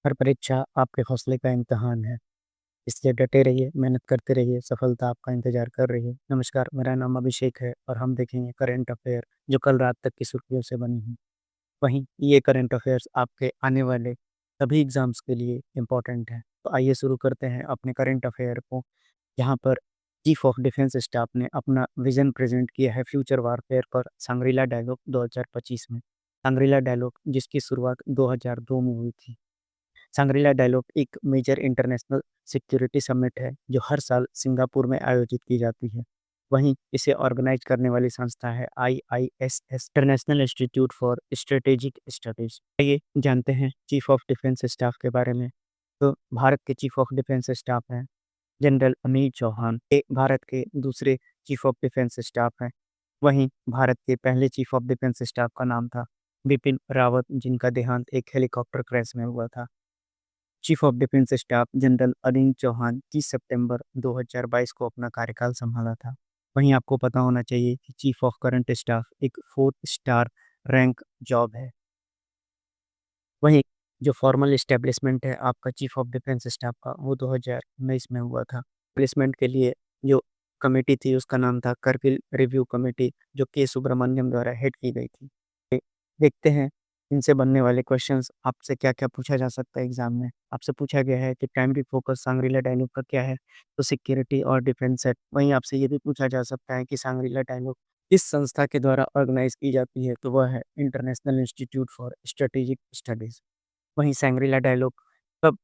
हर परीक्षा आपके हौसले का इम्तिहान है, इसलिए डटे रहिए, मेहनत करते रहिए, सफलता आपका इंतज़ार कर रही है। नमस्कार, मेरा नाम अभिषेक है और हम देखेंगे करंट अफ़ेयर जो कल रात तक की सुर्खियों से बनी हैं। वहीं ये करंट अफ़ेयर्स आपके आने वाले सभी एग्ज़ाम्स के लिए इम्पोर्टेंट हैं। तो आइए शुरू करते हैं अपने करंट अफ़ेयर को, जहाँ पर चीफ ऑफ डिफेंस स्टाफ ने अपना विज़न प्रेज़ेंट किया है फ्यूचर वारफेयर पर सांग्रीला डायलॉग 2025 में। सांग्रीला डायलॉग जिसकी शुरुआत 2002 में हुई थी। सांग्रीला डायलॉग एक मेजर इंटरनेशनल सिक्योरिटी समिट है जो हर साल सिंगापुर में आयोजित की जाती है। वहीं इसे ऑर्गेनाइज करने वाली संस्था है IISS international institute for strategic studies. आइए जानते हैं चीफ ऑफ डिफेंस स्टाफ के बारे में। तो भारत के चीफ ऑफ डिफेंस स्टाफ हैं जनरल अनिल चौहान। ये भारत के दूसरे चीफ ऑफ डिफेंस स्टाफ हैं। वहीं भारत के पहले चीफ ऑफ डिफेंस स्टाफ का नाम था बिपिन रावत, जिनका देहांत एक हेलीकॉप्टर क्रैश में हुआ था। Chief of defence staff general Anil Chauhan 30 सितंबर 2022 को अपना कार्यकाल संभाला था। वहीं आपको पता होना चाहिए कि चीफ ऑफ करंट स्टाफ एक 4 स्टार रैंक जॉब है। वहीं जो फॉर्मल एस्टेब्लिशमेंट है आपका चीफ ऑफ डिफेंस स्टाफ का, वो 2019 में हुआ था। प्लेसमेंट के लिए जो कमेटी थी उसका नाम था करगिल रिव्यू कमेटी, जो के सुब्रमण्यम द्वारा हेड की गई थी। देखते हैं इनसे बनने वाले क्वेश्चंस आपसे क्या-क्या पूछा जा सकता है एग्जाम में। आपसे पूछा गया है कि प्राइमरी फोकस सांग्रीला डायलॉग का क्या है? तो सिक्योरिटी और डिफेंस है। वहीं आपसे ये भी पूछा जा सकता है कि सांग्रीला डायलॉग किस संस्था के द्वारा ऑर्गेनाइज की जाती है? तो वह है international institute for strategic studies. वहीं सांग्रीला डायलॉग कब,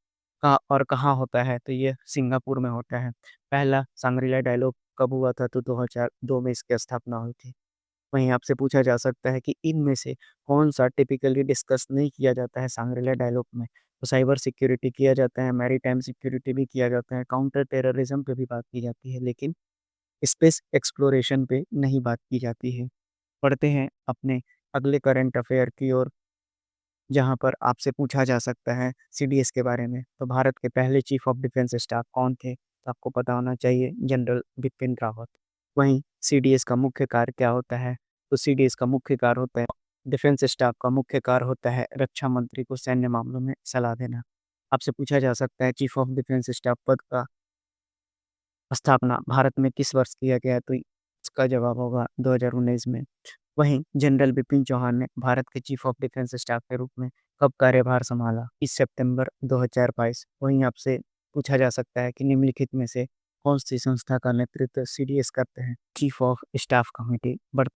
कहाँ और कहाँ होता है? तो ये सिंगापुर में होता है। पहला सांग्रीला डायलॉग कब हुआ था? तो 2002 में इसकी स्थापना हुई थी। वहीं आपसे पूछा जा सकता है कि इनमें से कौन-सा टिपिकली डिस्कस नहीं किया जाता है सांग्रीला डायलॉग में? तो साइबर सिक्योरिटी किया जाता है, मैरीटाइम सिक्योरिटी भी किया जाता है, काउंटर टेररिज्म पे भी बात की जाती है, लेकिन स्पेस एक्सप्लोरेशन पे नहीं बात की जाती है। बढ़ते हैं अपने अगले करंट अफेयर की ओर, जहाँ पर आपसे पूछा जा सकता है CDS के बारे में। तो भारत के पहले चीफ ऑफ डिफेंस स्टाफ कौन थे? तो आपको पता होना चाहिए जनरल बिपिन रावत। वहीं CDS का मुख्य कार्य क्या होता है? तो CDS का मुख्य कार्य होता है डिफेंस स्टाफ का मुख्य कार्य होता है रक्षा मंत्री को सैन्य मामलों में सलाह देना। आपसे पूछा जा सकता है चीफ ऑफ डिफेंस स्टाफ पद का स्थापना भारत में किस वर्ष किया गया? तो इसका जवाब होगा 2019 में। वहीं जनरल बिपिन चौहान ने भारत के चीफ ऑफ डिफेंस स्टाफ के रूप में कब कार्यभार संभाला? 30 सितंबर 2022। वहीं आपसे पूछा जा सकता है कि निम्नलिखित में से कौन सी संस्था का नेतृत्व CDS करते हैं? Chief of staff committee.